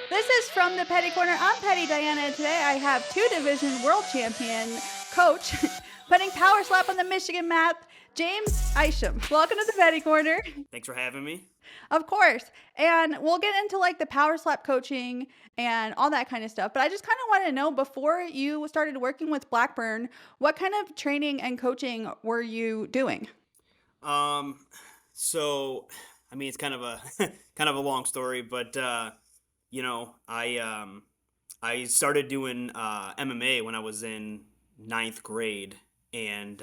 This is from the Petty Corner. I'm Petty Diana, and today I have two-division world champion coach putting power slap on the Michigan map, James Isham. Welcome to the Petty Corner. Thanks for having me. Of course. And we'll get into like the power slap coaching and all that kind of stuff. But I just kind of want to know, before you started working with Blackburn, what kind of training and coaching were you doing? Um, so I mean, it's kind of a kind of a long story, but I started doing MMA when I was in ninth grade, and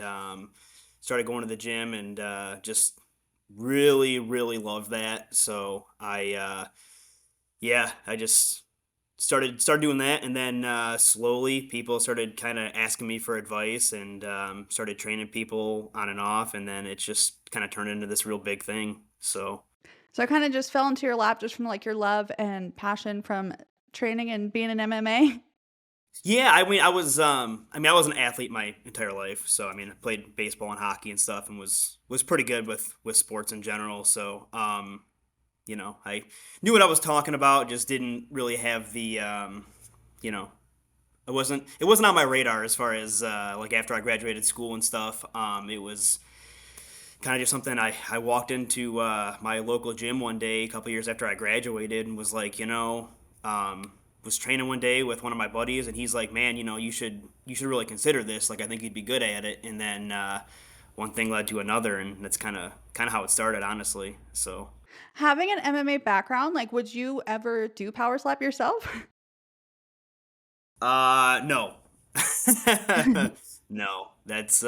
started going to the gym, and just really really loved that. So I just started doing that, and then slowly people started kind of asking me for advice, and started training people on and off, and then it just kind of turned into this real big thing. So So I kind of just fell into your lap just from like your love and passion from training and being in MMA. yeah, I was an athlete my entire life. So I mean, I played baseball and hockey and stuff, and was pretty good with sports in general. So I knew what I was talking about, just didn't really have the you know it wasn't on my radar as far as like after I graduated school and stuff. It was kind of just something I walked into my local gym one day a couple years after I graduated, and was like, was training one day with one of my buddies, and he's like, man, you should really consider this. Like, I think you'd be good at it. And then one thing led to another, and that's kind of how it started, honestly. So Having an MMA background, like, would you ever do power slap yourself? no. No, that's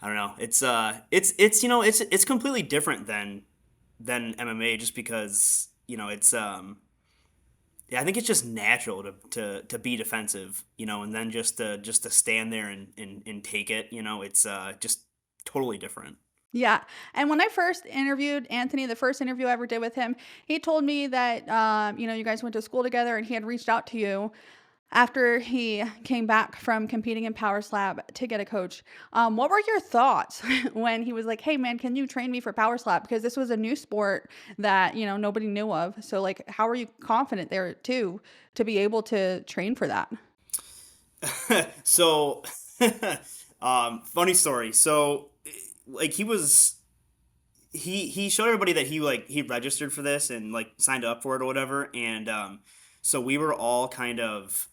I don't know. It's completely different than MMA, just because it's yeah, I think it's just natural to be defensive, and then just to stand there and take it. It's just totally different. Yeah. And when I first interviewed Anthony, the first interview I ever did with him, he told me that, you guys went to school together and he had reached out to you after he came back from competing in Power Slap to get a coach. What were your thoughts when he was like, hey, man, can you train me for Power Slap? Because this was a new sport that, nobody knew of. So, like, how were you confident there, too, to be able to train for that? So, funny story. So, like, he showed everybody that he registered for this and like signed up for it or whatever, and so we were all kind of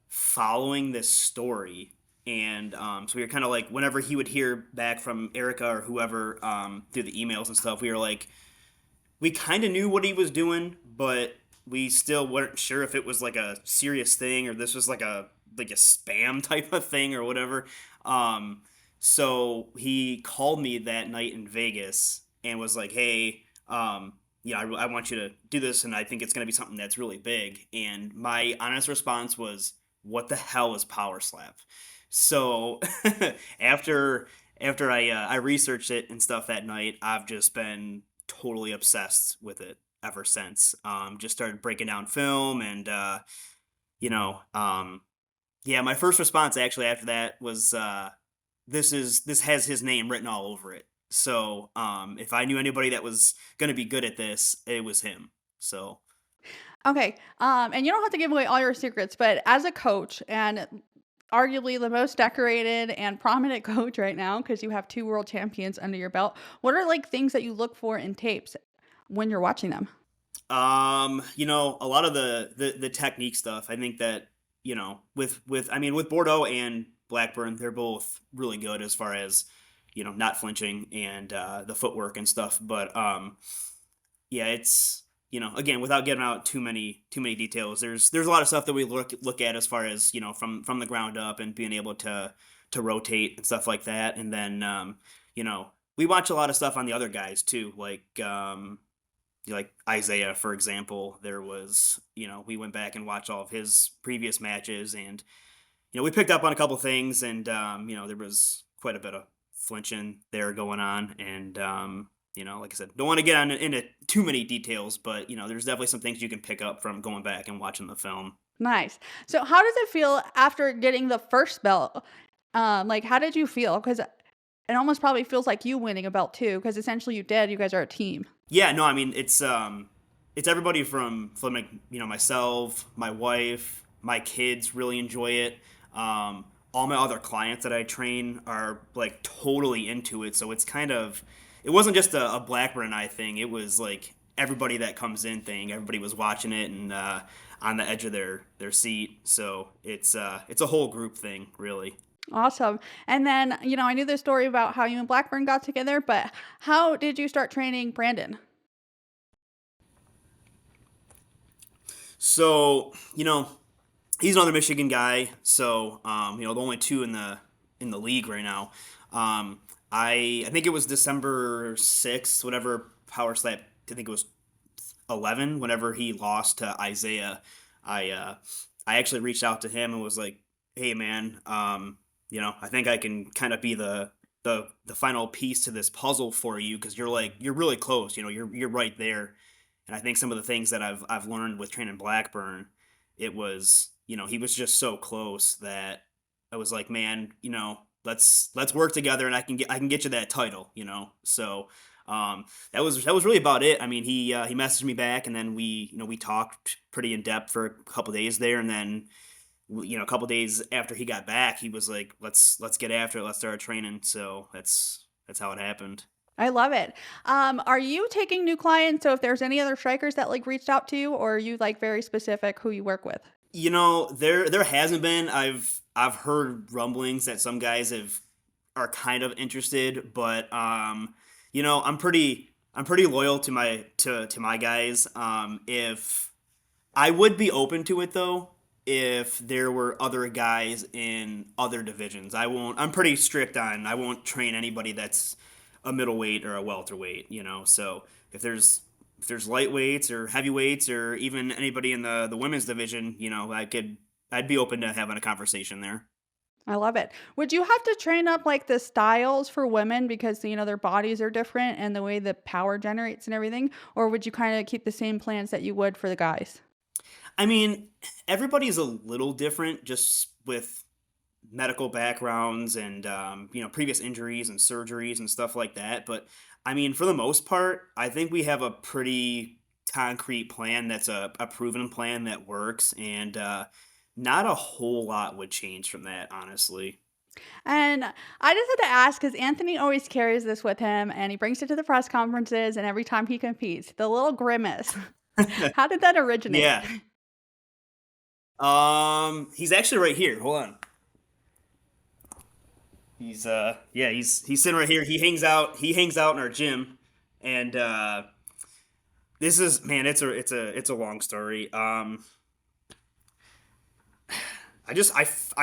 following this story. And so we were kind of like, whenever he would hear back from Erica or whoever, through the emails and stuff, we were like, we kind of knew what he was doing, but we still weren't sure if it was like a serious thing, or this was like a spam type of thing or whatever. Um, so he called me that night in Vegas and was like, "Hey, I want you to do this, and I think it's going to be something that's really big." And my honest response was, "What the hell is Power Slap?" So after I researched it and stuff that night, I've just been totally obsessed with it ever since. Just started breaking down film, and you know, um, yeah, my first response actually after that was, this has his name written all over it. So if I knew anybody that was gonna be good at this, it was him. So Okay. And you don't have to give away all your secrets, but as a coach and arguably the most decorated and prominent coach right now, because you have two world champions under your belt, what are like things that you look for in tapes when you're watching them? a lot of the technique stuff, I think that, with Bordeaux and Blackburn, they're both really good as far as, not flinching and the footwork and stuff. But yeah, it's, again, without getting out too many details, there's a lot of stuff that we look at as far as, from the ground up, and being able to rotate and stuff like that. And then we watch a lot of stuff on the other guys too, like Isaiah, for example. There was, we went back and watched all of his previous matches, and we picked up on a couple things, and there was quite a bit of flinching there going on. And like I said, don't want to get into too many details, but there's definitely some things you can pick up from going back and watching the film. Nice. So how does it feel after getting the first belt? Like, how did you feel? Because it almost probably feels like you winning a belt too, because essentially you did. You guys are a team. Yeah, no, I mean, it's it's everybody from like, myself, my wife, my kids really enjoy it. Um, all my other clients that I train are like totally into it. So it's kind of, it wasn't just a Blackburn and I thing. It was like everybody that comes in thing. Everybody was watching it and on the edge of their seat. So it's a whole group thing, really. Awesome. And then, I knew the story about how you and Blackburn got together, but how did you start training Brandon? So he's another Michigan guy. So the only two in the league right now. Um, I think it was December 6th, whatever power slap. I think it was 11. Whenever he lost to Isaiah, I uh, I actually reached out to him and was like, "Hey, man, I think I can kind of be the final piece to this puzzle for you because you're really close. You're right there." And I think some of the things that I've learned with training Blackburn, it was he was just so close that I was like, man, let's work together and I can get you that title. So that was really about it. I mean, he messaged me back and then we talked pretty in depth for a couple days there, and then a couple days after he got back, he was like, let's get after it, let's start training. So that's how it happened. I love it. Are you taking new clients? So if there's any other strikers that like reached out to you, or are you like very specific who you work with? There hasn't been. I've heard rumblings that some guys have are kind of interested, but I'm pretty loyal to my guys. If I would be open to it though, if there were other guys in other divisions. I'm pretty strict on I won't train anybody that's a middleweight or a welterweight, So if there's lightweights or heavyweights or even anybody in the women's division, I'd be open to having a conversation there. I love it. Would you have to train up like the styles for women because their bodies are different and the way the power generates and everything, or would you kind of keep the same plans that you would for the guys? I mean, everybody's a little different just with medical backgrounds and previous injuries and surgeries and stuff like that. But I mean, for the most part, I think we have a pretty concrete plan that's a proven plan that works, and not a whole lot would change from that, honestly. And I just had to ask because Anthony always carries this with him and he brings it to the press conferences and every time he competes, the little grimace. How did that originate? Yeah. He's actually right here. Hold on. He's sitting right here. He hangs out in our gym, and this is man, it's a long story. I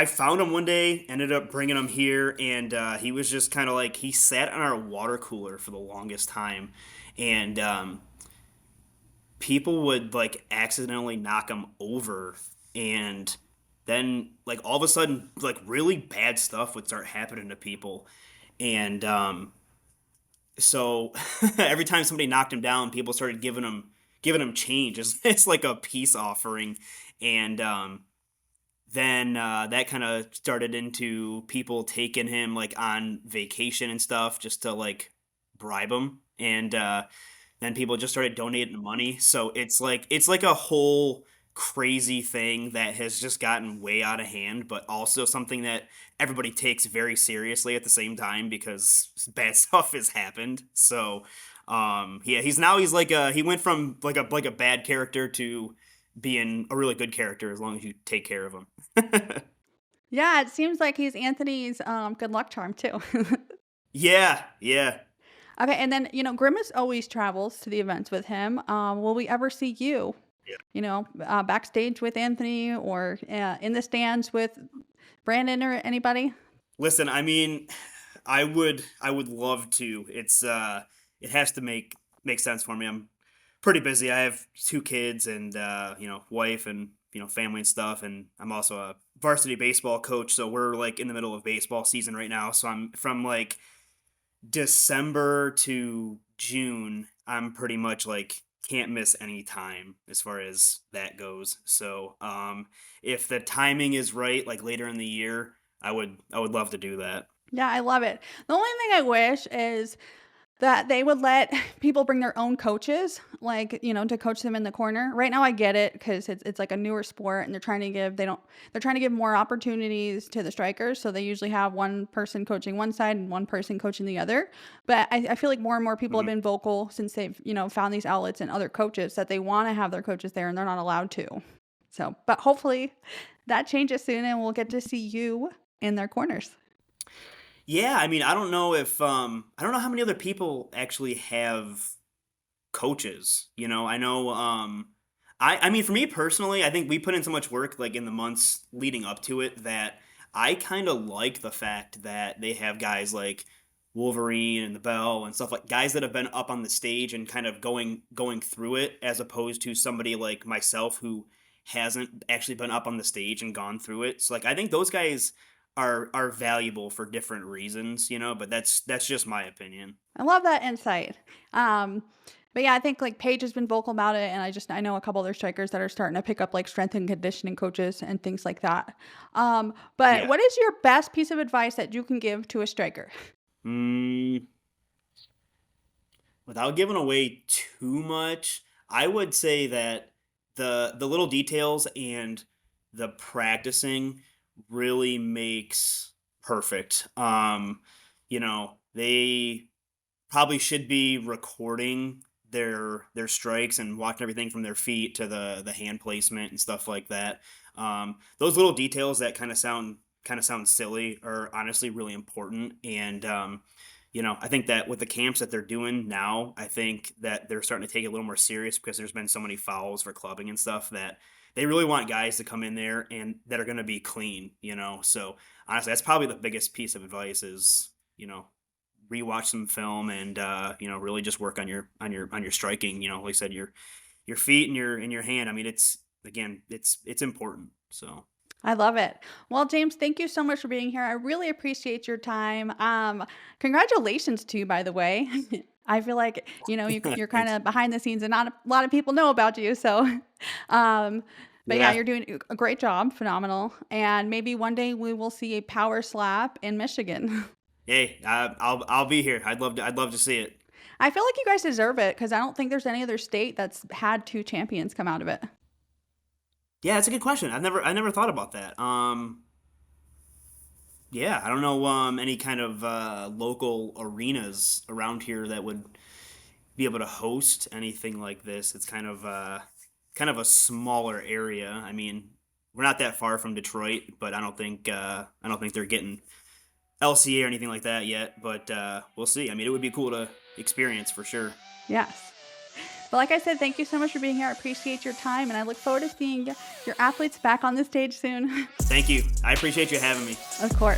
found him one day, ended up bringing him here, and he was just kind of like he sat on our water cooler for the longest time, and people would like accidentally knock him over, and then like all of a sudden like really bad stuff would start happening to people, and so every time somebody knocked him down, people started giving him change. It's like a peace offering, and then that kind of started into people taking him like on vacation and stuff just to like bribe him, and then people just started donating money. So it's like a whole crazy thing that has just gotten way out of hand, but also something that everybody takes very seriously at the same time because bad stuff has happened. So yeah, he went from like a bad character to being a really good character as long as you take care of him. Yeah, it seems like he's Anthony's good luck charm too. Yeah, yeah. Okay, and then Grimace always travels to the events with him. Will we ever see you? Backstage with Anthony or in the stands with Brandon or anybody? Listen, I mean, I would love to. It has to make sense for me. I'm pretty busy. I have two kids and wife and family and stuff, and I'm also a varsity baseball coach, so we're like in the middle of baseball season right now. So I'm from like December to June, I'm pretty much like can't miss any time as far as that goes. So, if the timing is right, like later in the year, I would love to do that. Yeah, I love it. The only thing I wish is that they would let people bring their own coaches, like, to coach them in the corner. Right now I get it because it's like a newer sport and they're trying to give more opportunities to the strikers. So they usually have one person coaching one side and one person coaching the other. But I feel like more and more people have Mhm. been vocal since they've, found these outlets and other coaches that they want to have their coaches there and they're not allowed to. So, but hopefully that changes soon and we'll get to see you in their corners. Yeah, I mean, I don't know how many other people actually have coaches, you know? I know, I mean, for me personally, I think we put in so much work, like, in the months leading up to it that I kinda like the fact that they have guys like Wolverine and the Bell and stuff like guys that have been up on the stage and kind of going through it as opposed to somebody like myself who hasn't actually been up on the stage and gone through it. So, like, I think those guys are valuable for different reasons, you know, but that's just my opinion. I love that insight. Um, but yeah, I think like Paige has been vocal about it, and I know a couple other strikers that are starting to pick up like strength and conditioning coaches and things like that. But Yeah. what is your best piece of advice that you can give to a striker? Mm, without giving away too much, I would say that the little details and the practicing really makes perfect. They probably should be recording their strikes and watching everything from their feet to the hand placement and stuff like that. Those little details that kind of sound silly are honestly really important. And I think that with the camps that they're doing now, I think that they're starting to take it a little more serious because there's been so many fouls for clubbing and stuff that they really want guys to come in there and that are going to be clean. So honestly, that's probably the biggest piece of advice is rewatch some film and really just work on your striking. Like I said, your feet and your hand. I mean, it's important. So I love it. Well, James, thank you so much for being here. I really appreciate your time. Congratulations to you, by the way. I feel like you're kind thanks. of behind the scenes, and not a lot of people know about you. So, um, but yeah, Yeah. you're doing a great job, phenomenal. And maybe one day we will see a power slap in Michigan. Hey, I'll be here. I'd love to see it. I feel like you guys deserve it because I don't think there's any other state that's had two champions come out of it. Yeah, that's a good question. I never thought about that. Yeah, I don't know any kind of local arenas around here that would be able to host anything like this. It's kind of a smaller area. I mean, we're not that far from Detroit, but I don't think they're getting LCA or anything like that yet. But we'll see. I mean, it would be cool to experience for sure. Yes. But like I said, thank you so much for being here. I appreciate your time, and I look forward to seeing your athletes back on the stage soon. Thank you. I appreciate you having me. Of course.